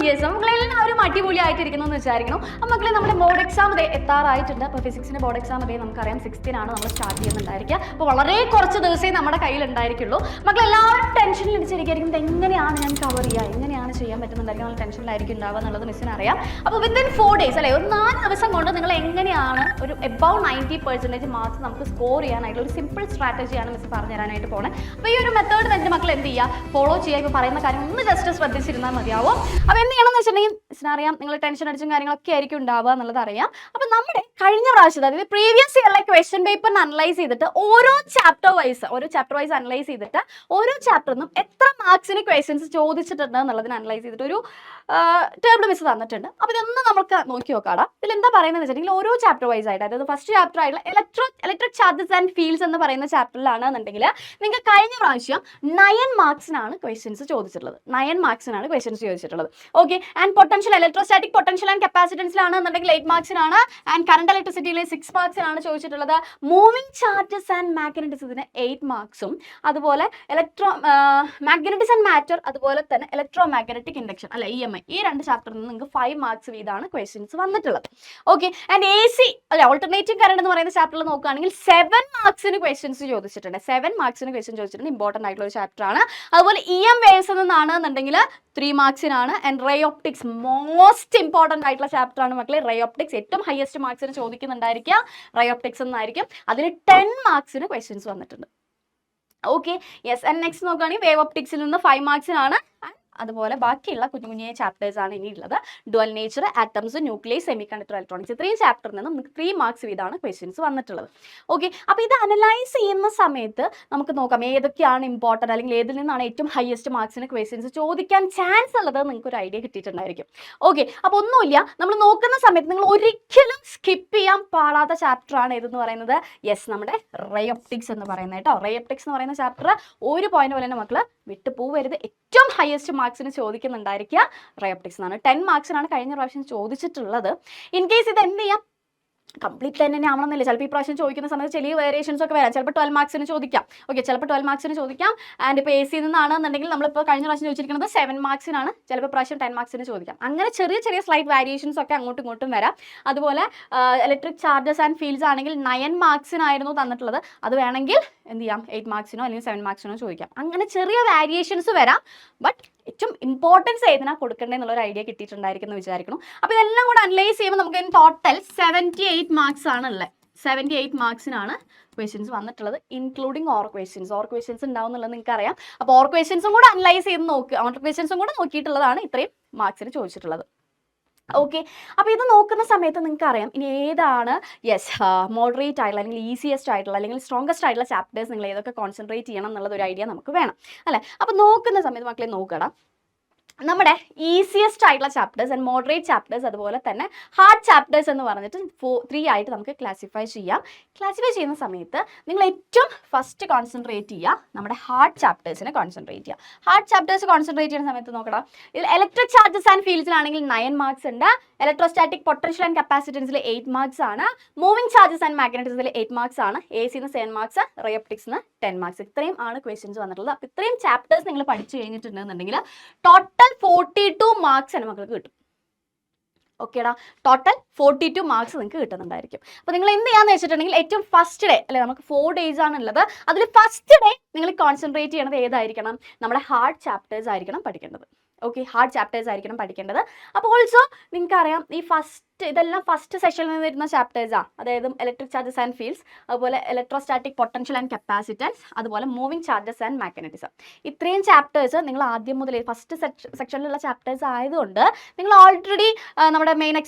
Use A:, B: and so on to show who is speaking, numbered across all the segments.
A: Yes, നമ്മളെല്ലാവരും അടിപൊളിയായിട്ടിരിക്കുന്നു എന്ന് വിചാരിക്കുന്നു. മക്കളെ, നമ്മുടെ ബോർഡ് എക്സാം എത്താറായിട്ടുണ്ട്. അപ്പോൾ ഫിസിക്സിൻ്റെ ബോർഡ് എക്സാം നമുക്കറിയാം 16 നമ്മൾ സ്റ്റാർട്ട് ചെയ്യുന്നുണ്ടായിരിക്കുക. അപ്പോൾ വളരെ കുറച്ച് ദിവസമേ നമ്മുടെ കയ്യിൽ ഉണ്ടായിരിക്കുള്ളൂ. മക്കളെല്ലാവരും ടെൻഷനിൽ അടിച്ചിരിക്കും, എങ്ങനെയാണ് ഞാൻ കവർ ചെയ്യുക, എങ്ങനെയാണ് ചെയ്യാൻ പറ്റുന്നുണ്ടായിരിക്കും, നല്ല ടെൻഷനിലായിരിക്കും ഉണ്ടാവുക എന്നുള്ളത് മിസ്സിന് അറിയാം. അപ്പോൾ വിത്തിൻ 4 days അല്ലേ, ഒരു 4 ദിവസം കൊണ്ട് നിങ്ങൾ എങ്ങനെയാണ് ഒരു എബവ് 90% മാർക്സ് നമുക്ക് സ്കോർ ചെയ്യാനായിട്ടുള്ള ഒരു സിമ്പിൾ സ്ട്രാറ്റജിയാണ് മിസ് പറഞ്ഞു തരാനായിട്ട് പോകുന്നത്. അപ്പോൾ ഈ ഒരു മെത്തേഡ് തന്നെ മക്കൾ എന്ത് ചെയ്യുക, ഫോളോ ചെയ്യുക. ഇപ്പോൾ പറയുന്ന കാര്യം ഒന്ന് ജസ്റ്റ് ശ്രദ്ധിച്ചിരുന്നാൽ മതിയാവും. അപ്പോൾ എന്ത് ചെയ്യണമെന്ന് വെച്ചിട്ടുണ്ടെങ്കിൽ മിസ്സിനറിയാം നിങ്ങൾ ടെൻഷൻ അടിച്ചും കാര്യങ്ങളൊക്കെ ആയിരിക്കും ഉണ്ടാവുക എന്നുള്ളത് അറിയാം. അപ്പോൾ നമ്മുടെ കഴിഞ്ഞ പ്രാവശ്യം, അതായത് പ്രീവിയസ് ഇയറിലെ ക്വസ്റ്റ്യൻ പേപ്പർ അനലൈസ് ചെയ്തിട്ട് ഓരോ ചാപ്റ്റർ വൈസ് അനലൈസ് ചെയ്തിട്ട് ഓരോ ചാപ്റ്ററിനും എത്ര മാർക്സിന് ക്വസ്റ്റ്യൻസ് ചോദിച്ചിട്ടുണ്ട് എന്നുള്ളതിന് അനലൈസ് ചെയ്തിട്ട് ഒരു ടേബിൾ മിസ് തന്നിട്ടുണ്ട്. അപ്പോൾ ഇതൊന്നും നമുക്ക് നോക്കി നോക്കാടാ. ഇതിൽ എന്താ പറയുന്നത് വെച്ചിട്ടുണ്ടെങ്കിൽ ഓരോ ചാപ്റ്റർ വൈസ് ആയിട്ട്, അതായത് ഫസ്റ്റ് ചാപ്റ്റർ ആയിട്ടുള്ള ഇലക്ട്രിക് ചാർജസ് ആൻഡ് ഫീൽഡ്സ് എന്ന് പറയുന്ന ചാപ്റ്ററിലാണെന്നുണ്ടെങ്കിൽ നിങ്ങൾക്ക് കഴിഞ്ഞ പ്രാവശ്യം 9 മാർക്സിനാണ് ക്വസ്റ്റ്യൻസ് ചോദിച്ചിട്ടുള്ളത്. 9 മാർക്സിനാണ് ക്വസ്റ്റ്യൻസ് ചോദിച്ചിട്ടുള്ളത്. Okay, and potential electrostatic potential and കപ്പാസിറ്റൻസിലാണെന്നുണ്ടെങ്കിൽ 8 മാർക്സിനാണ്. ആൻഡ് കറണ്ട് ഇലക്ട്രിസിറ്റിയിലെ 6 മാർക്സിനാണ് ചോദിച്ചിട്ടുള്ളത്. മൂവിംഗ് ചാർജസ് ആൻഡ് മാഗ്നറ്റിസത്തിന് 8 മാർക്സും, അതുപോലെ മാഗ്നറ്റിക്സ് ആൻഡ് മാറ്റർ, അതുപോലെ തന്നെ ഇലക്ട്രോ മാഗ്നറ്റിക് ഇൻഡക്ഷൻ അല്ല EMI, ഈ 2 ചാപ്റ്ററിൽ നിന്ന് നിങ്ങൾക്ക് 5 മാർക്സ് വീതമാണ് ക്വസ്റ്റ്യൻസ് വന്നിട്ടുള്ളത്. ഓക്കെ, ആൻഡ് AC അല്ലെ ഓൾട്ടർനേറ്റീവ് കറണ്ട് എന്ന് പറയുന്ന ചാപ്റ്ററിൽ നോക്കുകയാണെങ്കിൽ 7 മാർക്സിന് ക്വസ്റ്റ്യൻസ് ചോദിച്ചിട്ടുണ്ട്. 7 മാർക്സിന് ക്വസ്റ്റ്യൻ ചോദിച്ചിട്ടുണ്ട്. ഇമ്പോർട്ടൻ്റ് ആയിട്ടുള്ള ഒരു ചാപ്റ്റർ ആണ്. അതുപോലെ EM വേവ്സ് എന്നാണെന്നുണ്ടെങ്കിൽ 3 മാർക്സിനാണ്. And ray optics most important ആയിട്ടുള്ള ചാപ്റ്റർ ആണ് മക്കളെ. റേ ഓപ്റ്റിക്സ് ഏറ്റവും ഹയസ്റ്റ് മാർക്സിന് ചോദിക്കുന്നുണ്ടായിരിക്കുക റേ ഓപ്റ്റിക്സ് എന്നായിരിക്കും. അതിന് 10 മാർക്സിന് ക്വസ്റ്റ്യൻസ് വന്നിട്ടുണ്ട്. Okay, yes. ആൻഡ് നെക്സ്റ്റ് നോക്കുകയാണെങ്കിൽ വേവ് ഓപ്റ്റിക്സിൽ നിന്ന് 5 മാർക്സിനാണ്. അതുപോലെ ബാക്കിയുള്ള കുഞ്ഞു ചാപ്റ്റേഴ്സ് ആണ് ഇനിയുള്ളത്. Dual nature, atoms, nucleus, semiconductor, electronics, ഇത്രയും ചാപ്റ്ററിൽ നിന്നും നമുക്ക് 3 മാർക്സ് വീതമാണ് ക്വസ്റ്റ്യൻസ് വന്നിട്ടുള്ളത്. ഓക്കെ, അപ്പോൾ ഇത് അനലൈസ് ചെയ്യുന്ന സമയത്ത് നമുക്ക് നോക്കാം ഏതൊക്കെയാണ് ഇമ്പോർട്ടൻ്റ്, അല്ലെങ്കിൽ ഏതിൽ നിന്നാണ് ഏറ്റവും ഹയസ്റ്റ് മാർക്സിന് ക്വസ്റ്റ്യൻസ് ചോദിക്കാൻ ചാൻസ് ഉള്ളത് നിങ്ങൾക്ക് ഒരു ഐഡിയ കിട്ടിയിട്ടുണ്ടായിരിക്കും. ഓക്കെ, അപ്പോൾ ഒന്നുമില്ല, നമ്മൾ നോക്കുന്ന സമയത്ത് നിങ്ങൾ ഒരിക്കലും സ്കിപ്പ് ചെയ്യാൻ പാടാത്ത ചാപ്റ്റർ ആണ് ഏതെന്ന് പറയുന്നത്. യെസ്, നമ്മുടെ റേ ഒപ്റ്റിക്സ് എന്ന് പറയുന്നത് കേട്ടോ. റേ ഒപ്റ്റിക്സ് എന്ന് പറയുന്ന ചാപ്റ്റർ ഒരു പോയിന്റ് പോലെ തന്നെ മക്കൾ വിട്ടു പോവരുത്. ഏറ്റവും ഹയസ്റ്റ് മാർക്സിന് ചോദിക്കുന്നുണ്ടായിരിക്കുക റേ ഒപ്റ്റിക്സ് എന്നാണ്. 10 മാർക്സിനാണ് കഴിഞ്ഞ പ്രാവശ്യം ചോദിച്ചിട്ടുള്ളത്. ഇൻ കേസ് ഇത് എന്ത് ചെയ്യാം, കംപ്ലീറ്റ് തന്നെ ആവണമെന്നില്ല. ചിലപ്പോൾ ഈ പ്രാവശ്യം ചോദിക്കുന്ന സമയത്ത് ചെറിയ വേരിയേഷൻസ് ഒക്കെ വരാം. ചിലപ്പോൾ 12 മാർക്സിന് ചോദിക്കാം. ഓക്കെ, ചിലപ്പോൾ 12 മാർക്സിന് ചോദിക്കാം. ആൻഡ് ഇപ്പോൾ AC നിന്നാണെന്നുണ്ടെങ്കിൽ നമ്മളിപ്പോൾ കഴിഞ്ഞ പ്രാവശ്യം ചോദിച്ചിരിക്കുന്നത് 7 മാർക്സിനാണ്. ചിലപ്പോൾ പ്രാവശ്യം 10 മാർക്സിന് ചോദിക്കാം. അങ്ങനെ ചെറിയ സ്ലൈറ്റ് വേരിയേഷൻസ് ഒക്കെ അങ്ങോട്ടും ഇങ്ങോട്ടും വരാം. അതുപോലെ ഇലക്ട്രിക് ചാർജസ് ആൻഡ് ഫീൽഡ്സ് ആണെങ്കിൽ 9 മാർക്സിനായിരുന്നു തന്നിട്ടുള്ളത്. അത് വേണമെങ്കിൽ എന്ത് ചെയ്യാം, 8 മാർക്സിനോ അല്ലെങ്കിൽ 7 മാർക്സിനോ ചോദിക്കാം. അങ്ങനെ ചെറിയ വേരിയേഷൻസ് വരാം. ബട്ട് ഏറ്റവും ഇമ്പോർട്ടൻസ് ഏതിനാ കൊടുക്കേണ്ടതെന്നുള്ളൊരു ഐഡിയ കിട്ടിയിട്ടുണ്ടായിരിക്കും എന്ന് വിചാരിക്കണം. അപ്പോൾ ഇതെല്ലാം കൂടെ അനലൈസ് ചെയ്യുമ്പോൾ നമുക്ക് ടോട്ടൽ 78 മാർക്സ് ആണല്ലേ. 78 മാർക്സിനാണ് ക്വസ്റ്റ്യൻസ് വന്നിട്ടുള്ളത്, ഇൻക്ലൂഡിങ് ഓർ ക്വസ്റ്റ്യൻസ് ഉണ്ടാവും എന്നുള്ളത് നിങ്ങൾക്ക് അറിയാം. അപ്പോൾ ഓർ ക്വസ്റ്റ്യൻസും കൂടെ അനലൈസ് ചെയ്ത് ഓർ ക്വസ്റ്റ്യൻസും കൂടെ നോക്കിയിട്ടുള്ളതാണ് ഇത്രയും മാർക്സിന് ചോദിച്ചിട്ടുള്ളത്. ഓക്കെ, അപ്പോൾ ഇത് നോക്കുന്ന സമയത്ത് നിങ്ങൾക്ക് അറിയാം ഇനി ഏതാണ് മോഡറേറ്റ് ആയിട്ടുള്ള അല്ലെങ്കിൽ ഈസിയസ്റ്റ് ആയിട്ടുള്ള അല്ലെങ്കിൽ സ്ട്രോങ്കസ്റ്റ് ആയിട്ടുള്ള ചാപ്റ്റേഴ്സ് നിങ്ങൾ ഏതൊക്കെ കോൺസെൻട്രേറ്റ് ചെയ്യണം എന്നുള്ളത് ഒരു ഐഡിയ നമുക്ക് വേണം അല്ലേ. അപ്പോൾ നോക്കുന്ന സമയത്ത് മക്കളെ നോക്കണം, നമ്മുടെ ഈസിയസ്റ്റ് ആയിട്ടുള്ള ചാപ്റ്റേഴ്സ് ആൻഡ് മോഡറേറ്റ് ചാപ്റ്റേഴ്സ്, അതുപോലെ തന്നെ ഹാർഡ് ചാപ്റ്റേഴ്സ് എന്ന് പറഞ്ഞിട്ട് 3 ആയിട്ട് നമുക്ക് ക്ലാസിഫൈ ചെയ്യാം. ക്ലാസിഫൈ ചെയ്യുന്ന സമയത്ത് നിങ്ങൾ ഏറ്റവും ഫസ്റ്റ് കോൺസെൻട്രേറ്റ് ചെയ്യുക നമ്മുടെ ഹാർഡ് ചാപ്റ്റേഴ്സിനെ കോൺസെൻട്രേറ്റ് ചെയ്യുക. ഹാർഡ് ചാപ്റ്റേഴ്സ് കോൺസെൻട്രേറ്റ് ചെയ്യുന്ന സമയത്ത് നോക്കണം, ഇതിൽ ഇലക്ട്രിക് ചാർജസ് ആൻഡ് ഫീൽഡ്സിലാണെങ്കിൽ 9 മാർക്സ് ഉണ്ട്. ഇലക്ട്രോസ്റ്റാറ്റിക് പൊട്ടൻഷ്യൽ ആൻഡ് കപ്പാസിറ്റൻസിൽ 8 മാർക്സ് ആണ്. മൂവിംഗ് ചാർജസ് ആൻഡ് മാഗ്നറ്റിക്സിൽ 8 മാർക്സ് ആണ്. ACന്ന് 7 മാർക്സ്, റേ ഒപ്റ്റിക്സിന് 10 മാർക്സ്. ഇത്രയും ആണ് ക്വസ്റ്റ്യൻസ് വന്നിട്ടുള്ളത്. അപ്പോൾ ഇത്രയും ചാപ്റ്റേഴ്സ് നിങ്ങൾ പഠിച്ചു കഴിഞ്ഞിട്ടുണ്ടെന്നുണ്ടെങ്കിൽ ടോട്ടൽ 42 മാർക്സ് തന്നെ മക്കൾക്ക് കിട്ടും. ഓക്കേടാ, ടോട്ടൽ 42 മാർക്സ് നിങ്ങൾക്ക് കിട്ടുന്നുണ്ടായിരിക്കും. അപ്പോൾ നിങ്ങൾ എന്ത് ചെയ്യാന്ന് വെച്ചിട്ടുണ്ടെങ്കിൽ ഏറ്റവും ഫസ്റ്റ് ഡേ അല്ലെ, നമുക്ക് 4 days ആണുള്ളത്. അതിൽ ഫസ്റ്റ് ഡേ നിങ്ങൾ കോൺസെൻട്രേറ്റ് ചെയ്യണത് ഏതായിരിക്കണം, നമ്മുടെ ഹാർഡ് ചാപ്റ്റേഴ്സ് ആയിരിക്കണം പഠിക്കേണ്ടത്. ഓക്കെ, ഹാർഡ് ചാപ്റ്റേഴ്സ് ആയിരിക്കണം പഠിക്കേണ്ടത്. അപ്പോൾ ഓൾസോ നിങ്ങൾക്കറിയാം ഈ ഇതെല്ലാം ഫസ്റ്റ് സെഷനിൽ നിന്ന് വരുന്ന ചാപ്റ്റേഴ്സാണ്. അതായത് ഇലക്ട്രിക് ചാർജസ് ആൻഡ് ഫീൽഡ്സ്, അതുപോലെ ഇലക്ട്രോസ്റ്റാറ്റിക് പൊട്ടൻഷ്യൽ ആൻഡ് കപ്പാസിറ്റൻസ്, അതുപോലെ മൂവിംഗ് ചാർജസ് ആൻഡ് മാഗ്നറ്റിസം. ഇത്രയും ചാപ്റ്റേഴ്സ് നിങ്ങൾ ആദ്യം മുതലേ ഫസ്റ്റ് സെക്ഷനിലുള്ള ചാപ്റ്റേഴ്സ് ആയതുകൊണ്ട് നിങ്ങൾ ഓൾറെഡി നമ്മുടെ മെയിൻ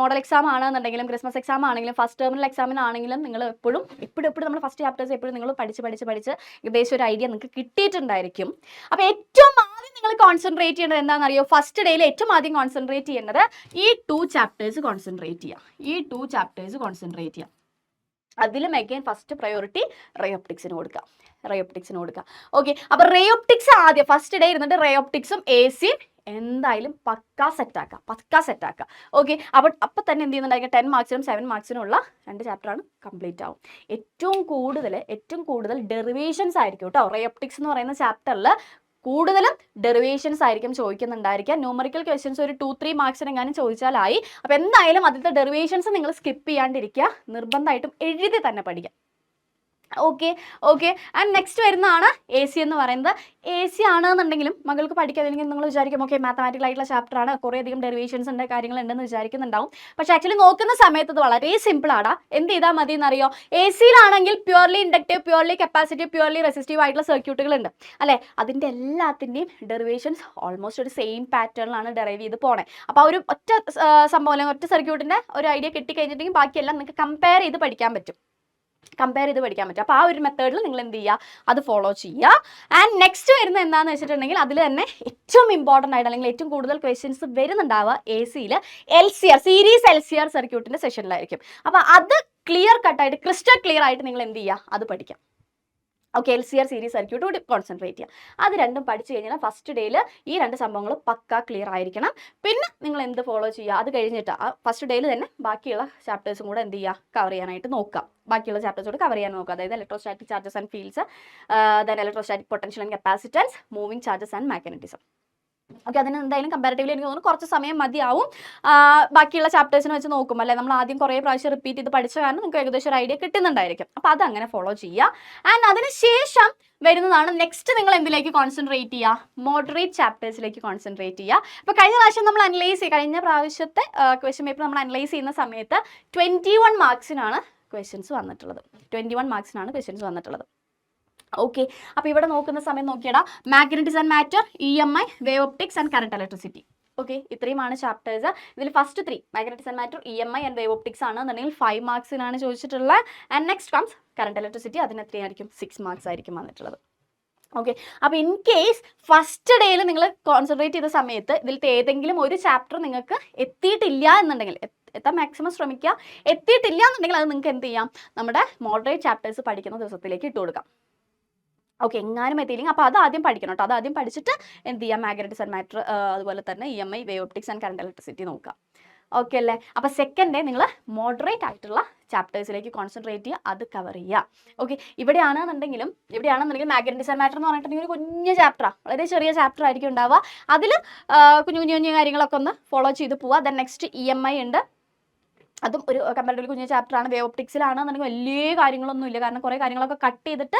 A: മോഡൽ എക്സാം ആണെന്നുണ്ടെങ്കിലും ക്രിസ്മസ് എക്സാം ആണെങ്കിലും ഫസ്റ്റ് ടെർമിനൽ എക്സാമിനാണെങ്കിലും നിങ്ങൾ എപ്പോഴും നമ്മൾ ഫസ്റ്റ് ചാപ്റ്റേഴ്സ് എപ്പോഴും നിങ്ങൾ പഠിച്ച് ഏകദേശം ഒരു ഐഡിയ നിങ്ങൾക്ക് കിട്ടിയിട്ടുണ്ടായിരിക്കും. അപ്പോൾ ഏറ്റവും ആദ്യം നിങ്ങൾ കോൺസെൻട്രേറ്റ് ചെയ്യേണ്ടത് എന്താണെന്നറിയോ, ഫസ്റ്റ് ഡേയിൽ ഏറ്റവും ആദ്യം കോൺസെൻട്രേറ്റ് ചെയ്യേണ്ടത് ഈ 2 ചാപ്റ്റേഴ്സ് കോൺസെൻട്രേറ്റ് ചെയ്യാം. അതിലും അഗൈൻ ഫസ്റ്റ് പ്രയോറിറ്റി റേ ഒപ്റ്റിക്സിന് കൊടുക്കുക. ഓക്കെ, അപ്പോൾ റേ ഒപ്റ്റിക്സ് ആദ്യം ഫസ്റ്റ് ഡേ ഇരുന്നിട്ട് റേ ഒപ്റ്റിക്സും ACയും എന്തായാലും പക്കാ സെറ്റാക്കുക. ഓക്കെ, അപ്പോൾ തന്നെ എന്ത് ചെയ്യുന്നുണ്ടായിരിക്കും, 10 മാർക്സിനും 7 മാർക്സിനും ഉള്ള 2 ചാപ്റ്ററാണ് കംപ്ലീറ്റ് ആവും. ഏറ്റവും കൂടുതൽ ഡെറിവേഷൻസ് ആയിരിക്കും കേട്ടോ റേ ഒപ്റ്റിക്സ് എന്ന് പറയുന്ന ചാപ്റ്ററിൽ. കൂടുതലും ഡെറിവേഷൻസ് ആയിരിക്കും ചോദിക്കുന്നുണ്ടായിരിക്കുക. ന്യൂമറിക്കൽ ക്വസ്റ്റ്യൻസ് ഒരു 2-3 മാർക്സിന് എങ്ങാനും ചോദിച്ചാലായി. അപ്പോൾ എന്തായാലും അതിലത്തെ ഡെറിവേഷൻസ് നിങ്ങൾ സ്കിപ്പ് ചെയ്യാണ്ടിരിക്കുക, നിർബന്ധമായിട്ടും എഴുതി തന്നെ പഠിക്കുക. Okay okay. ആൻഡ് നെക്സ്റ്റ് വരുന്നതാണ് എ സി എന്ന് പറയുന്നത്. എ സി ആണെന്നുണ്ടെങ്കിലും മകൾക്ക് പഠിക്കാതില്ലെങ്കിൽ നിങ്ങൾ വിചാരിക്കും ഓക്കെ മാത്തമാറ്റിക്കൽ ആയിട്ടുള്ള ചാപ്റ്റർ ആണ്, കുറേയധികം ഡെറിവേഷൻസ് ഉണ്ട്, കാര്യങ്ങളുണ്ടെന്ന് വിചാരിക്കുന്നുണ്ടാവും. പക്ഷേ ആക്ച്വലി നോക്കുന്ന സമയത്ത് ഇത് വളരെ സിമ്പിൾ ആണ്. എന്ത് ചെയ്താൽ മതി എന്നറിയോ? എ സിയിലാണെങ്കിൽ purely inductive, purely capacitive, purely resistive ആയിട്ടുള്ള സർക്യൂട്ടുകൾ ഉണ്ട് അല്ലേ? അതിൻ്റെ എല്ലാത്തിൻ്റെയും ഡെറിവേഷൻസ് ഓൾമോസ്റ്റ് ഒരു സെയിം പാറ്റേണിലാണ് ഡെറൈവ് ചെയ്ത് പോണേ. അപ്പോൾ ഒരു ഒറ്റ സംഭവം അല്ലെങ്കിൽ ഒറ്റ സർക്യൂട്ടിൻ്റെ ഒരു ഐഡിയ കിട്ടിക്കഴിഞ്ഞിട്ടുണ്ടെങ്കിൽ ബാക്കിയെല്ലാം നിങ്ങൾക്ക് കമ്പയർ ചെയ്ത് പഠിക്കാൻ പറ്റും. അപ്പോൾ ആ ഒരു മെത്തേഡിൽ നിങ്ങൾ എന്ത് ചെയ്യുക, അത് ഫോളോ ചെയ്യുക. ആൻഡ് നെക്സ്റ്റ് വരുന്നത് എന്താണെന്ന് വെച്ചിട്ടുണ്ടെങ്കിൽ അതിൽ തന്നെ ഏറ്റവും ഇമ്പോർട്ടൻ്റ് ആയിട്ട് അല്ലെങ്കിൽ ഏറ്റവും കൂടുതൽ ക്വസ്റ്റ്യൻസ് വരുന്നുണ്ടാവുക എ സിയിൽ LCR, സീരീസ് LCR സർക്യൂട്ടിൻ്റെ സെഷനിലായിരിക്കും. അപ്പോൾ അത് ക്ലിയർ കട്ടായിട്ട് ക്രിസ്റ്റൽ ക്ലിയർ ആയിട്ട് നിങ്ങൾ എന്ത് ചെയ്യുക, അത് പഠിക്കാം. ഓക്കെ, LCR സീരീസ് സർക്യൂട്ട് കൂടി കോൺസെൻട്രേറ്റ് ചെയ്യുക. അത് രണ്ടും പഠിച്ചു കഴിഞ്ഞാൽ ഫസ്റ്റ് ഡേയിൽ ഈ 2 സംഭവങ്ങൾ പക്ക ക്ലിയർ ആയിരിക്കണം. പിന്നെ നിങ്ങൾ എന്ത് ഫോളോ ചെയ്യുക, അത് കഴിഞ്ഞിട്ട് ആ ഫസ്റ്റ് ഡേയിൽ തന്നെ ബാക്കിയുള്ള ചാപ്റ്റേഴ്സും കൂടെ എന്ത് ചെയ്യുക, കവർ ചെയ്യാനായിട്ട് നോക്കുക. ബാക്കിയുള്ള ചാപ്റ്റേഴ്സ് കൂടെ കവർ ചെയ്യാൻ നോക്കുക. അതായത് electrostatic charges and fields, then electrostatic potential and capacitance, moving charges and magnetism. Okay, അതിന് എന്തായാലും കമ്പാരിറ്റീവ്ലി എനിക്ക് തോന്നുന്നു കുറച്ച് സമയം മതിയാവും ബാക്കിയുള്ള ചാപ്റ്റേഴ്സിനെ വെച്ച് നോക്കുമ്പോൾ. അല്ലെ, നമ്മൾ ആദ്യം കുറേ പ്രാവശ്യം റിപ്പീറ്റ് ചെയ്ത് പഠിച്ച കാരണം നിങ്ങൾക്ക് ഏകദേശം ഒരു ഐഡിയ കിട്ടുന്നുണ്ടായിരിക്കും. അപ്പോൾ അത് അങ്ങനെ ഫോളോ ചെയ്യുക. ആൻഡ് അതിനുശേഷം വരുന്നതാണ് നെക്സ്റ്റ് നിങ്ങൾ എന്തിലേക്ക് കോൺസെൻട്രേറ്റ് ചെയ്യുക, മോഡറേറ്റ് ചാപ്റ്റേഴ്സിലേക്ക് കോൺസെൻട്രേറ്റ് ചെയ്യുക. അപ്പോൾ കഴിഞ്ഞ പ്രാവശ്യം നമ്മൾ കഴിഞ്ഞ പ്രാവശ്യത്തെ ക്വസ്റ്റ്യൻ പേപ്പർ നമ്മൾ അനലൈസ് ചെയ്യുന്ന സമയത്ത് 21 മാർക്സിനാണ് ക്വസ്റ്റ്യൻസ് വന്നിട്ടുള്ളത്. 21 മാർക്സിനാണ് ക്വസ്റ്റ്യൻസ് വന്നിട്ടുള്ളത്. ഓക്കെ, അപ്പോൾ ഇവിടെ നോക്കുന്ന സമയം നോക്കിയടാ, magnetics and matter, EMI, wave optics and current electricity. Okay, ഇത്രയുമാണ് ചാപ്റ്റേഴ്സ്. ഇതിൽ first 3 magnetics and matter, EMI and wave optics ആണെന്നുണ്ടെങ്കിൽ 5 മാർക്സിനാണ് ചോദിച്ചിട്ടുള്ളത്. And next comes current electricity, അതിന് എത്രയായിരിക്കും, 6 മാർക്സ് ആയിരിക്കും വന്നിട്ടുള്ളത്. ഓക്കെ, അപ്പോൾ ഇൻ കേസ് ഫസ്റ്റ് ഡേയിൽ നിങ്ങൾ കോൺസെൻട്രേറ്റ് ചെയ്ത സമയത്ത് ഇതിലത്തെ ഏതെങ്കിലും ഒരു ചാപ്റ്റർ നിങ്ങൾക്ക് എത്തിയിട്ടില്ല എന്നുണ്ടെങ്കിൽ, എത്താൻ മാക്സിമം ശ്രമിക്കുക. എത്തിയിട്ടില്ല എന്നുണ്ടെങ്കിൽ അത് നിങ്ങൾക്ക് എന്ത് ചെയ്യാം, നമ്മുടെ മോഡറേറ്റ് ചാപ്റ്റേഴ്സ് പഠിക്കുന്ന ദിവസത്തിലേക്ക് ഇട്ട് കൊടുക്കാം. ഓക്കെ, എങ്ങാനും എത്തിയില്ലെങ്കിൽ അപ്പോൾ അത് ആദ്യം പഠിക്കണം കേട്ടോ. അത് ആദ്യം പഠിച്ചിട്ട് എന്ത് ചെയ്യാം, മാഗ്നറ്റിക്സ് ആൻഡ് മാറ്റർ, അതുപോലെ തന്നെ EMI, wave optics and current electricity നോക്കാം. ഓക്കെ അല്ലേ? അപ്പോൾ സെക്കൻഡ് ഡേ നിങ്ങൾ മോഡറേറ്റ് ആയിട്ടുള്ള ചാപ്റ്റേഴ്സിലേക്ക് കോൺസെൻട്രേറ്റ് ചെയ്യുക, അത് കവർ ചെയ്യുക. ഓക്കെ, ഇവിടെയാണെന്നുണ്ടെങ്കിലും മാഗ്നറ്റിക്സ് ആൻഡ് മാറ്റർ എന്ന് പറഞ്ഞിട്ടുണ്ടെങ്കിൽ ഒരു കുഞ്ഞു ചാപ്റ്ററാണ്, വളരെ ചെറിയ ചാപ്റ്റർ ആയിരിക്കും ഉണ്ടാവുക. അതിൽ കുഞ്ഞു കുഞ്ഞു കാര്യങ്ങളൊക്കെ ഒന്ന് ഫോളോ ചെയ്ത് പോവുക. ദെൻ നെക്സ്റ്റ് EMI ഉണ്ട്, അതും ഒരു കമ്പാരിറ്റീവ്ലി കുഞ്ഞു ചാപ്റ്ററാണ്. വേവ് ഒപ്റ്റിക്സിലാണെന്നുണ്ടെങ്കിൽ വലിയ കാര്യങ്ങളൊന്നും ഇല്ല, കാരണം കുറേ കാര്യങ്ങളൊക്കെ കട്ട് ചെയ്തിട്ട്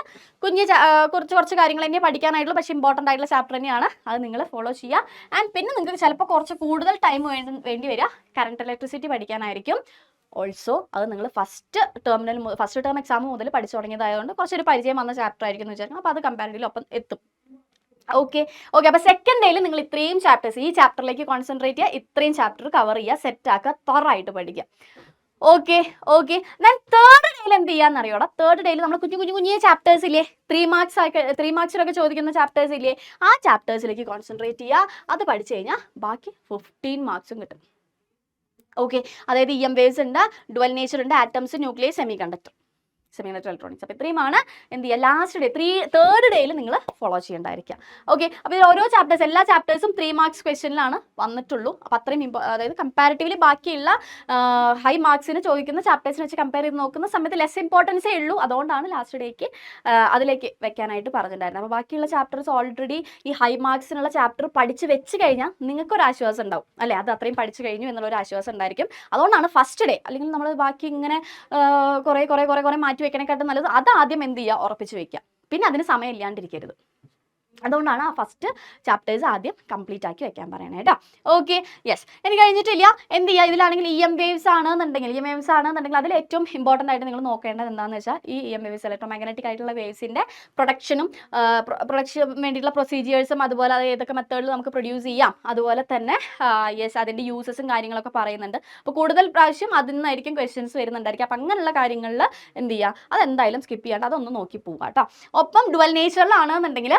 A: കുറച്ച് കാര്യങ്ങൾ തന്നെ പഠിക്കാനായിട്ടുള്ളൂ. പക്ഷേ ഇമ്പോർട്ടൻ്റ് ആയിട്ടുള്ള ചാപ്റ്റർ തന്നെയാണ്, അത് നിങ്ങൾ ഫോളോ ചെയ്യുക. ആൻഡ് പിന്നെ നിങ്ങൾക്ക് ചിലപ്പോൾ കുറച്ച് കൂടുതൽ ടൈം വേണ്ടി വരിക കറണ്ട് ഇലക്ട്രിസിറ്റി പഠിക്കാനായിരിക്കും. ഓൾസോ അത് നിങ്ങൾ ഫസ്റ്റ് ടേം എക്സാം മുതൽ പഠിച്ചു തുടങ്ങിയതായതുകൊണ്ട് കുറച്ചൊരു പരിചയം വന്ന ചാപ്റ്റർ ആയിരിക്കും എന്ന് വിചാരിക്കണം. അപ്പോൾ അത് കമ്പാരിറ്റീവ്ലി ഒപ്പം എത്തും. ഓക്കെ, അപ്പോൾ സെക്കൻഡ് ഡേയിൽ നിങ്ങൾ ഇത്രയും ചാപ്റ്റേഴ്സ് ഈ ചാപ്റ്ററിലേക്ക് കോൺസെൻട്രേറ്റ് ചെയ്യുക, ഇത്രയും ചാപ്റ്റർ കവർ ചെയ്യുക, സെറ്റ് ആക്കുക, തൊറായിട്ട് പഠിക്കുക. ഓക്കെ ദെൻ തേർഡ് ഡേയിൽ എന്ത് ചെയ്യാന്ന് അറിയോടാ? തേർഡ് ഡേയിൽ നമ്മൾ കുഞ്ഞു ചാപ്റ്റേഴ്സ് ഇല്ലേ, 3 മാർക്സിലൊക്കെ ചോദിക്കുന്ന ചാപ്റ്റേഴ്സ് ഇല്ലേ, ആ ചാപ്റ്റേഴ്സിലേക്ക് കോൺസെൻട്രേറ്റ് ചെയ്യുക. അത് പഠിച്ചു കഴിഞ്ഞാൽ ബാക്കി 15 മാർക്സും കിട്ടും. ഓക്കെ, അതായത് EM വേവ്സ് ഉണ്ട്, ഡുവൽ നേച്ചർ ഉണ്ട്, atoms, nucleus, semiconductor electronics. അപ്പോൾ ഇത്രയുമാണ് എന്ത് ചെയ്യുക, ലാസ്റ്റ് ഡേ തേർഡ് ഡേയിൽ നിങ്ങൾ ഫോളോ ചെയ്യേണ്ടായിരിക്കുക. ഓക്കെ, അപ്പോൾ ഇത് ഓരോ ചാപ്റ്റേഴ്സ്, എല്ലാ ചാപ്റ്റേഴ്സും 3 മാർക്സ് ക്വസ്റ്റ്യനിലാണ് വന്നിട്ടുള്ളൂ. അപ്പോൾ അത്രയും അതായത് കമ്പാരിറ്റീവ്ലി ബാക്കിയുള്ള ഹൈ മാർക്സിന് ചോദിക്കുന്ന ചാപ്റ്റേഴ്സിനെ വെച്ച് കമ്പയർ ചെയ്ത് നോക്കുന്ന സമയത്ത് ലെസ് ഇമ്പോർട്ടൻസേ ഉള്ളൂ. അതുകൊണ്ടാണ് ലാസ്റ്റ് ഡേക്ക് അതിലേക്ക് വെക്കാനായിട്ട് പറഞ്ഞിട്ടുണ്ടായിരുന്നത്. അപ്പോൾ ബാക്കിയുള്ള ചാപ്റ്റേഴ്സ് ഓൾറെഡി ഈ ഹൈ മാർക്സിനുള്ള ചാപ്റ്റർ പഠിച്ച് വെച്ച് കഴിഞ്ഞാൽ നിങ്ങൾക്കൊരു ആശ്വാസം ഉണ്ടാവും അല്ലേ, അത് അത്രയും പഠിച്ചു കഴിഞ്ഞു എന്നുള്ളൊരു ആശ്വാസം ഉണ്ടായിരിക്കും. അതുകൊണ്ടാണ് ഫസ്റ്റ് ഡേ, അല്ലെങ്കിൽ നമ്മൾ ബാക്കി ഇങ്ങനെ കുറേ മാറ്റി വെക്കണേക്കാട്ടും നല്ലത് അത് ആദ്യം എന്ത് ചെയ്യുക, ഉറപ്പിച്ച് വെക്കുക. പിന്നെ അതിന് സമയം ഇല്ലാണ്ടിരിക്കരുത്. അതുകൊണ്ടാണ് ആ ഫസ്റ്റ് ചാപ്റ്റേഴ്സ് ആദ്യം കംപ്ലീറ്റ് ആക്കി വെക്കാൻ പറയണേ കേട്ടോ. Okay, yes. ഇനി കഴിഞ്ഞിട്ടില്ല എന്ത് ചെയ്യുക, ഇതിലാണെങ്കിൽ EM വേവ്സ് ആണെന്നുണ്ടെങ്കിൽ അതിൽ ഏറ്റവും ഇമ്പോർട്ടൻ്റ് ആയിട്ട് നിങ്ങൾ നോക്കേണ്ടത് എന്താണെന്ന് വെച്ചാൽ ഈ EM വേവ്സ്, ഇലക്ട്രോമാഗ്നറ്റിക് ആയിട്ടുള്ള വേവ്സിൻ്റെ പ്രൊഡക്ഷനും വേണ്ടിയിട്ടുള്ള പ്രൊസീജിയേഴ്സും, അതുപോലെ അത് ഏതൊക്കെ മെത്തേഡിൽ നമുക്ക് പ്രൊഡ്യൂസ് ചെയ്യാം, അതുപോലെ തന്നെ അതിൻ്റെ യൂസസും കാര്യങ്ങളൊക്കെ പറയുന്നുണ്ട്. അപ്പോൾ കൂടുതൽ പ്രാവശ്യം അതിൽ നിന്നായിരിക്കും ക്വസ്റ്റ്യൻസ് വരുന്നുണ്ടായിരിക്കും. അപ്പോൾ അങ്ങനെയുള്ള കാര്യങ്ങളിൽ എന്ത് ചെയ്യുക, അതെന്തായാലും സ്കിപ്പ് ചെയ്യാണ്ട് അതൊന്ന് നോക്കി പോവുക കേട്ടോ. ഒപ്പം ഡുവൽ നേച്ചറിലാണെന്നുണ്ടെങ്കിൽ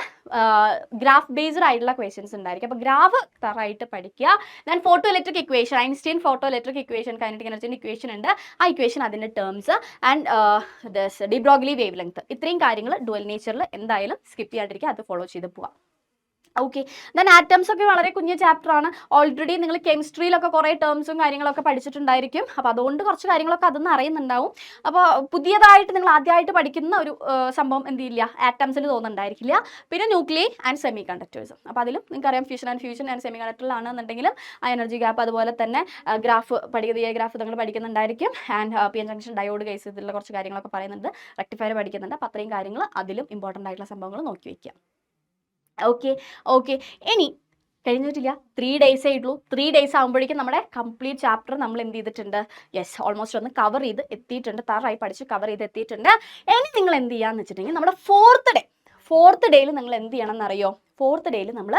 A: ഗ്രാഫ് ബേസ്ഡ് ആയിട്ടുള്ള ക്വസ്റ്റ്യൻസ് ഉണ്ടായിരിക്കും. അപ്പോൾ ഗ്രാഫ് തറായിട്ട് പഠിക്കുക. Then photoelectric equation, Einstein photoelectric equation, kinetic എനർജിൻ്റെ ഇക്വേഷൻ ഉണ്ട്. ആ ഇക്വേഷൻ, അതിൻ്റെ terms and de Broglie wavelength, ഇത്രയും കാര്യങ്ങൾ ഡുവൽ നേച്ചറിൽ എന്തായാലും സ്കിപ്പ് ചെയ്യാണ്ടിരിക്കുക, അത് ഫോളോ ചെയ്ത് പോവാം. ഓക്കെ. ദെൻ ആറ്റംസ് ഒക്കെ വളരെ കുഞ്ഞു ചാപ്റ്റർ ആണ്. ഓൾറെഡി നിങ്ങൾ കെമിസ്ട്രിയിലൊക്കെ കുറേ ടേംസും കാര്യങ്ങളൊക്കെ പഠിച്ചിട്ടുണ്ടായിരിക്കും. അപ്പോൾ അതുകൊണ്ട് കുറച്ച് കാര്യങ്ങളൊക്കെ അതൊന്ന് അറിയുന്നുണ്ടാവും. അപ്പോൾ പുതിയതായിട്ട് നിങ്ങൾ ആദ്യമായിട്ട് പഠിക്കുന്ന ഒരു സംഭവം എന്ത് ചെയ്യില്ല, ആറ്റംസിൽ തോന്നുന്നുണ്ടായിരിക്കില്ല. പിന്നെ ന്യൂക്ലിയർ ആൻഡ് സെമി കണ്ടക്ടേഴ്സ്. അപ്പോൾ അതിലും നിങ്ങൾക്കറിയാം ഫ്യൂഷൻ ആൻഡ് സെമി കണ്ടക്ടറിലാണെന്നുണ്ടെങ്കിലും ആ എനർജി ഗ്യാപ്പ്, അതുപോലെ തന്നെ ഗ്രാഫ് ഗ്രാഫ് നിങ്ങൾ പഠിക്കുന്നുണ്ടായിരിക്കും. And P N junction diode case ഇതിലുള്ള കുറച്ച് കാര്യങ്ങളൊക്കെ പറയുന്നുണ്ട്. റെക്ടിഫയർ പഠിക്കുന്നുണ്ട്. അപ്പോൾ അത്രയും കാര്യങ്ങൾ അതിലും ഇമ്പോർട്ടൻ്റ് ആയിട്ടുള്ള സംഭവങ്ങൾ നോക്കി വയ്ക്കുക. ഓക്കെ. ഇനി കഴിഞ്ഞിട്ടില്ല, 3 days ആയിട്ടുള്ളൂ. 3 days ആകുമ്പോഴേക്കും നമ്മുടെ കംപ്ലീറ്റ് ചാപ്റ്റർ നമ്മൾ എന്ത് ചെയ്തിട്ടുണ്ട്, യെസ് ഓൾമോസ്റ്റ് ഒന്ന് കവർ ചെയ്ത് എത്തിയിട്ടുണ്ട്. താറായി പഠിച്ച് കവർ ചെയ്ത് എത്തിയിട്ടുണ്ട്. ഇനി നിങ്ങൾ എന്ത് ചെയ്യാന്ന് വെച്ചിട്ടുണ്ടെങ്കിൽ നമ്മുടെ ഫോർത്ത് ഡേയിൽ നിങ്ങൾ എന്ത് ചെയ്യണം എന്നറിയോ? ഫോർത്ത് ഡേയിൽ നമ്മൾ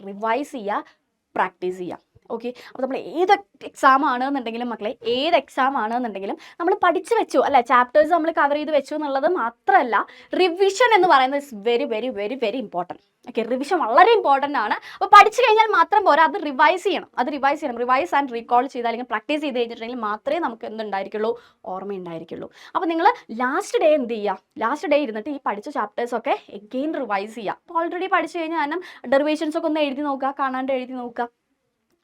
A: റിവൈസ് ചെയ്യുക, പ്രാക്ടീസ് ചെയ്യുക. ഓക്കെ. അപ്പോൾ നമ്മൾ ഏത് എക്സാം ആണെന്നുണ്ടെങ്കിലും മക്കളെ, ഏത് എക്സാം ആണെന്നുണ്ടെങ്കിലും നമ്മൾ പഠിച്ചു വെച്ചു അല്ലെ, ചാപ്റ്റേഴ്സ് നമ്മൾ കവർ ചെയ്ത് വെച്ചു എന്നുള്ളത് മാത്രമല്ല, റിവിഷൻ എന്ന് പറയുന്നത് is very very very very important. Okay, revision വളരെ ഇമ്പോർട്ടൻ്റ് ആണ്. അപ്പോൾ പഠിച്ചു കഴിഞ്ഞാൽ മാത്രം പോരാ, അത് റിവൈസ് ചെയ്യണം. റിവൈസ് ആൻഡ് റീകോൾ ചെയ്ത് അല്ലെങ്കിൽ പ്രാക്ടീസ് ചെയ്ത് കഴിഞ്ഞിട്ടുണ്ടെങ്കിൽ മാത്രമേ നമുക്ക് എന്തുണ്ടായിരിക്കുള്ളൂ, ഓർമ്മയുണ്ടായിരിക്കുള്ളൂ. അപ്പോൾ നിങ്ങൾ ലാസ്റ്റ് ഡേ എന്ത് ചെയ്യുക, ലാസ്റ്റ് ഡേ ഇരുന്നിട്ട് ഈ പഠിച്ച ചാപ്റ്റേഴ്സൊക്കെ എഗെയിൻ റിവൈസ് ചെയ്യുക. അപ്പോൾ ഓൾറെഡി പഠിച്ചു കഴിഞ്ഞാൽ കാരണം ഡെറിവേഷൻസ് ഒക്കെ ഒന്ന് എഴുതി നോക്കുക, കാണാണ്ട് എഴുതി നോക്കുക.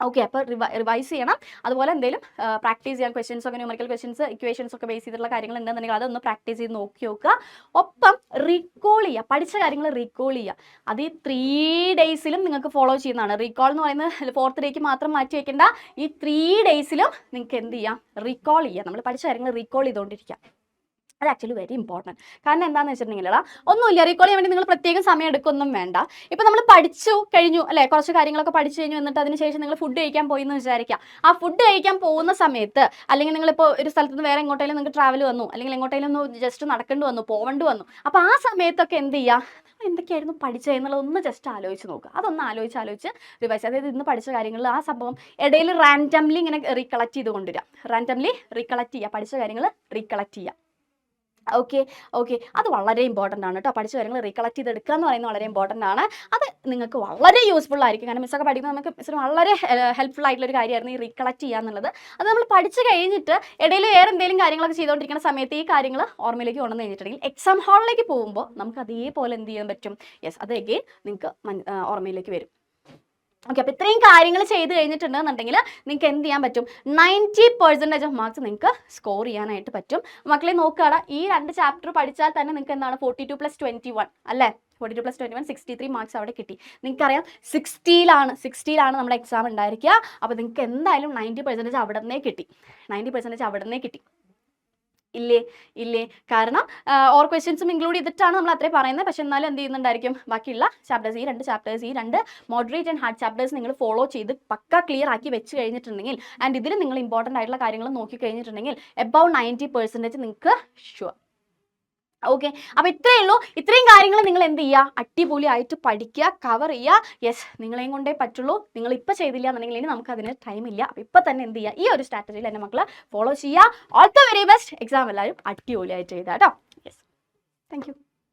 A: ഓക്കെ. അപ്പോൾ റിവൈസ് ചെയ്യണം. അതുപോലെ എന്തെങ്കിലും പ്രാക്ടീസ് ചെയ്യാൻ ക്വസ്റ്റ്യൻസ് ഒക്കെ, ന്യൂമറിക്കൽ ക്വസ്റ്റ്യൻസ്, ഇക്വേഷൻസ് ഒക്കെ ബേസ് ചെയ്തിട്ടുള്ള കാര്യങ്ങൾ ഉണ്ടെന്നുണ്ടെങ്കിൽ അതൊന്ന് പ്രാക്ടീസ് ചെയ്ത് നോക്കി നോക്കുക. ഒപ്പം റീകോൾ ചെയ്യുക, പഠിച്ച കാര്യങ്ങൾ റീകോൾ ചെയ്യുക. അത് ഈ 3 daysലും നിങ്ങൾക്ക് ഫോളോ ചെയ്യുന്നതാണ്. റീകോൾ എന്ന് പറയുന്നത് 4th ഡേക്ക് മാത്രം മാറ്റി വെക്കേണ്ട. ഈ 3 daysലും നിങ്ങൾക്ക് എന്ത് ചെയ്യാം, റീകോൾ ചെയ്യുക. നമ്മൾ പഠിച്ച കാര്യങ്ങൾ റീകോൾ ചെയ്തുകൊണ്ടിരിക്കുക. അത് ആക്ച്വലി വെരി ഇമ്പോർട്ടൻറ്റ്. കാരണം എന്താണെന്ന് വെച്ചിട്ടുണ്ടെങ്കിൽ ഒന്നുമില്ല, റീകോൾ ചെയ്യാൻ വേണ്ടി നിങ്ങൾ പ്രത്യേകം സമയം എടുക്കൊന്നും വേണ്ട. ഇപ്പോൾ നമ്മൾ പഠിച്ചു കഴിഞ്ഞു അല്ലേ, കുറച്ച് കാര്യങ്ങളൊക്കെ പഠിച്ചു കഴിഞ്ഞു, എന്നിട്ട് അതിന് ശേഷം നിങ്ങൾ ഫുഡ് കഴിക്കാൻ പോയി എന്ന് വിചാരിക്കുക. ആ ഫുഡ് കഴിക്കാൻ പോകുന്ന സമയത്ത്, അല്ലെങ്കിൽ നിങ്ങളിപ്പോൾ ഒരു സ്ഥലത്ത് നിന്ന് വേറെ എങ്ങോട്ടെങ്കിലും നിങ്ങൾക്ക് ട്രാവൽ വന്നു, അല്ലെങ്കിൽ എങ്ങോട്ടെങ്കിലും ഒന്ന് ജസ്റ്റ് നടക്കേണ്ടി വന്നു, പോകേണ്ടി വന്നു. അപ്പോൾ ആ സമയത്തൊക്കെ എന്ത് ചെയ്യുക, എന്തൊക്കെയായിരുന്നു പഠിച്ചത് എന്നുള്ളതൊന്ന് ജസ്റ്റ് ആലോചിച്ച് നോക്കുക. അതൊന്ന് ആലോചിച്ച് റിവൈസ്. അതായത് ഇന്ന് പഠിച്ച കാര്യങ്ങളിൽ ആ സംഭവം ഇടയിൽ റാൻഡംലി ഇങ്ങനെ റീകളക്ട് ചെയ്ത് കൊണ്ടുവരിക. റാൻഡംലി റീകളക്ട് ചെയ്യുക, പഠിച്ച കാര്യങ്ങൾ റീകളക്ട് ചെയ്യുക. ഓക്കെ. അത് വളരെ ഇമ്പോർട്ടൻ്റ് ആണ് കേട്ടോ. പഠിച്ച കാര്യങ്ങൾ റീകളക്ട് ചെയ്തെടുക്കുക എന്ന് പറയുന്നത് വളരെ ഇമ്പോർട്ടൻ്റ് ആണ്. അത് നിങ്ങൾക്ക് വളരെ യൂസ്ഫുൾ ആയിരിക്കും. കാരണം മിസ്സൊക്കെ പഠിക്കുമ്പോൾ നമുക്ക് മിസ്സിന് വളരെ ഹെൽപ്ഫുൾ ആയിട്ടുള്ളൊരു കാര്യമായിരുന്നു ഈ റീകളക്ട് ചെയ്യുക എന്നുള്ളത്. അത് നമ്മൾ പഠിച്ചു കഴിഞ്ഞിട്ട് ഇടയിൽ വേറെ എന്തെങ്കിലും കാര്യങ്ങളൊക്കെ ചെയ്തുകൊണ്ടിരിക്കുന്ന സമയത്ത് ഈ കാര്യങ്ങൾ ഓർമ്മയിലേക്ക് കൊണ്ടുവന്ന് കഴിഞ്ഞിട്ടുണ്ടെങ്കിൽ എക്സാം ഹാളിലേക്ക് പോകുമ്പോൾ നമുക്ക് അതേപോലെ എന്ത് ചെയ്യാൻ പറ്റും, യെസ് അത് എഗെയിൻ നിങ്ങൾക്ക് ഓർമ്മയിലേക്ക് വരും. ഓക്കെ. അപ്പോൾ ഇത്രയും കാര്യങ്ങൾ ചെയ്ത് കഴിഞ്ഞിട്ടുണ്ടെന്നുണ്ടെങ്കിൽ നിങ്ങൾക്ക് എന്ത് ചെയ്യാൻ പറ്റും, 90% ഓഫ് മാർക്സ് നിങ്ങൾക്ക് സ്കോർ ചെയ്യാനായിട്ട് പറ്റും. മക്കളെ നോക്കുകയാണ്, ഈ 2 ചാപ്റ്റർ പഠിച്ചാൽ തന്നെ നിങ്ങൾക്ക് എന്താണ് 42 + 21 അല്ലേ, 42 + 21 63 മാർക്സ് അവിടെ കിട്ടി. നിങ്ങൾക്കറിയാം 60ലാണ് നമ്മുടെ എക്സാം ഉണ്ടായിരിക്കുക. അപ്പോൾ നിങ്ങൾക്ക് എന്തായാലും 90% അവിടെ നിന്നേ കിട്ടി. 90% അവിടെ നിന്നേ കിട്ടി. ഇല്ലേ. കാരണം ഓർ ക്വസ്റ്റ്യൻസും ഇൻക്ലൂഡ് ചെയ്തിട്ടാണ് നമ്മൾ അത്രയും പറയുന്നത്. പക്ഷെ എന്നാലും എന്ത് ചെയ്യുന്നുണ്ടായിരിക്കും, ബാക്കിയുള്ള ചാപ്റ്റേഴ്സ്, ഈ 2 ചാപ്റ്റേഴ്സ്, ഈ 2 മോഡറേറ്റ് ആൻഡ് ഹാർഡ് ചാപ്റ്റേഴ്സ് നിങ്ങൾ ഫോളോ ചെയ്ത് പക്ക ക്ലിയർ ആക്കി വെച്ച് കഴിഞ്ഞിട്ടുണ്ടെങ്കിൽ, ആൻഡ് ഇതിൽ നിങ്ങൾ ഇമ്പോർട്ടൻ്റ് ആയിട്ടുള്ള കാര്യങ്ങൾ നോക്കി കഴിഞ്ഞിട്ടുണ്ടെങ്കിൽ എബവ് 90% നിങ്ങൾക്ക് ഷുവർ. ഓക്കെ. അപ്പോൾ ഇത്രയേ ഉള്ളൂ. ഇത്രയും കാര്യങ്ങൾ നിങ്ങൾ എന്ത് ചെയ്യുക, അടിപൊളിയായിട്ട് പഠിക്കുക, കവർ ചെയ്യുക. യെസ്, നിങ്ങളെയും കൊണ്ടേ പറ്റുള്ളൂ. നിങ്ങൾ ഇപ്പോൾ ചെയ്തില്ല എന്നുണ്ടെങ്കിൽ ഇനി നമുക്ക് അതിന് ടൈമില്ല. അപ്പോൾ ഇപ്പോൾ തന്നെ എന്ത് ചെയ്യുക, ഈ ഒരു സ്ട്രാറ്റജിയിൽ എൻ്റെ മക്കൾ ഫോളോ ചെയ്യുക. All the very best. Exam എല്ലാവരും അടിപൊളിയായിട്ട് ചെയ്താൽ കേട്ടോ. Yes, thank you.